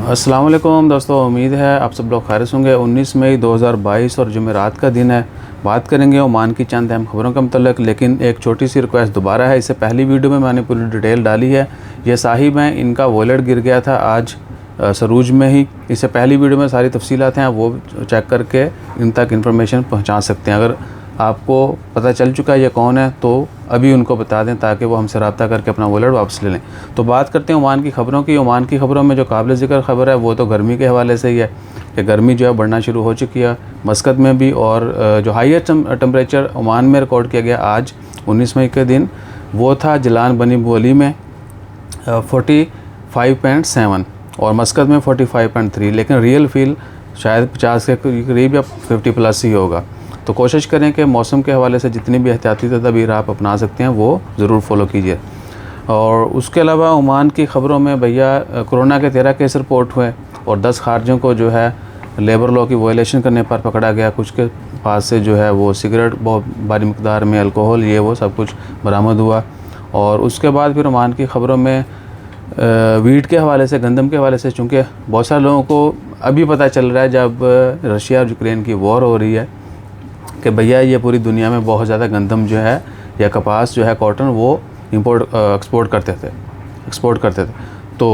अस्सलाम वालेकुम दोस्तों, उम्मीद है आप सब लोग खैरियत होंगे। 19 मई 2022 और जुमेरात का दिन है। बात करेंगे ओमान की चंद अहम खबरों के मतलब, लेकिन एक छोटी सी रिक्वेस्ट दोबारा है। इससे पहली वीडियो में मैंने पूरी डिटेल डाली है। ये साहिब हैं, इनका वॉलेट गिर गया था आज सरूज में ही। इससे पहली वीडियो में सारी तफसीलात हैं, वो चेक करके इन तक इन्फॉर्मेशन पहुँचा सकते हैं। अगर आपको पता चल चुका है ये कौन है तो अभी उनको बता दें ताकि वो हमसे रब्ता करके अपना वॉलेट वापस ले लें। तो बात करते हैं ओमान की ख़बरों की। ओमान की ख़बरों में जो काबिल ज़िक्र ख़बर है वो तो गर्मी के हवाले से ही है कि गर्मी जो है बढ़ना शुरू हो चुकी है मस्कत में भी। और जो हाईएस्ट टेम्परेचर ओमान में रिकॉर्ड किया गया आज 19 मई के दिन वो था जलान बनी बोली में 45.7 और मस्कत में 45.3, लेकिन रियल फील शायद 50 के करीब या 50+ ही होगा। तो कोशिश करें कि मौसम के हवाले से जितनी भी एहतियाती तदबीर आप अपना सकते हैं वो ज़रूर फॉलो कीजिए। और उसके अलावा ओमान की ख़बरों में भैया कोरोना के 13 केस रिपोर्ट हुए और 10 खारजों को जो है लेबर लॉ की वायलेशन करने पर पकड़ा गया। कुछ के पास से जो है वो सिगरेट, बहुत भारी मकदार में अल्कोहल, ये वो सब कुछ बरामद हुआ। और उसके बाद फिर ओमान की ख़बरों में वीट के हवाले से, गंदम के हवाले से, चूँकि बहुत सारे लोगों को अभी पता चल रहा है जब रशिया और यूक्रेन की वॉर हो रही है कि भैया ये पूरी दुनिया में बहुत ज़्यादा गंदम जो है या कपास जो है, कॉटन, वो एक्सपोर्ट करते थे। तो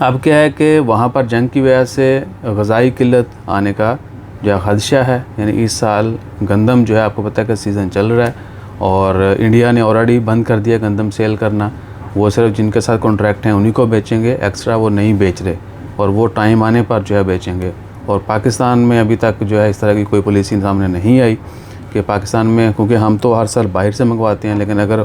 अब क्या है कि वहाँ पर जंग की वजह से ग़ज़ाई किल्लत आने का जो खदशा है। यानी इस साल गंदम जो है, आपको पता है कि सीज़न चल रहा है और इंडिया ने ऑलरेडी बंद कर दिया गंदम सेल करना। वो सिर्फ जिनके साथ कॉन्ट्रैक्ट हैं उन्हीं को बेचेंगे, एक्स्ट्रा वो नहीं बेच रहे और वो टाइम आने पर जो है बेचेंगे। और पाकिस्तान में अभी तक जो है इस तरह की कोई पॉलिसी सामने नहीं आई कि पाकिस्तान में, क्योंकि हम तो हर साल बाहर से मंगवाते हैं, लेकिन अगर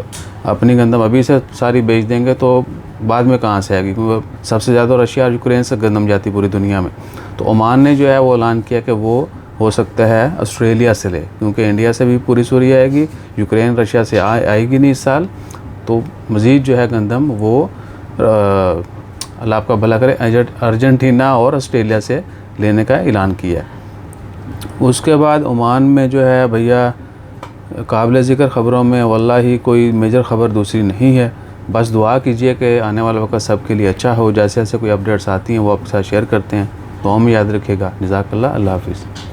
अपनी गंदम अभी से सारी बेच देंगे तो बाद में कहाँ से आएगी, क्योंकि सबसे ज़्यादा रशिया और यूक्रेन से गंदम जाती पूरी दुनिया में। तो ओमान ने जो है वो ऐलान किया कि वो हो सकता है ऑस्ट्रेलिया से ले, क्योंकि इंडिया से भी पूरी सूरी आएगी, यूक्रेन रशिया से आएगी नहीं इस साल। तो मज़ीद जो है गंदम वो अल्लाह आपका भला करे अर्जेंटीना और ऑस्ट्रेलिया से लेने का ऐलान किया। उसके बाद ओमान में जो है भैया काबिल ज़िक्र ख़बरों में वल्लाही कोई मेजर ख़बर दूसरी नहीं है। बस दुआ कीजिए कि आने वाला वक्त सब के लिए अच्छा हो। जैसे जैसे कोई अपडेट्स आती हैं वो आपके साथ शेयर करते हैं। तो हम याद रखिएगा। जज़ाकल्लाह, अल्लाह हाफ़िज़।